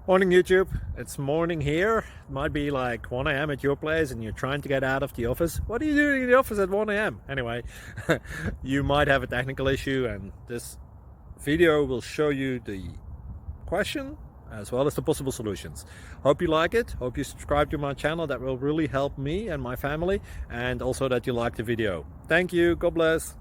Morning YouTube, it's morning here. It might be like 1 a.m. at your place and you're trying to get out of the office. What are you doing in the office at 1 a.m.? Anyway, you might have a technical issue and this video will show you the question as well as the possible solutions. Hope you like it, hope you subscribe to my channel. That will really help me and my family, and also that you like the video. Thank you, God bless.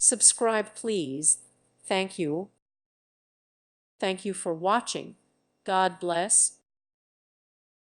Subscribe, please. Thank you. Thank you for watching. God bless.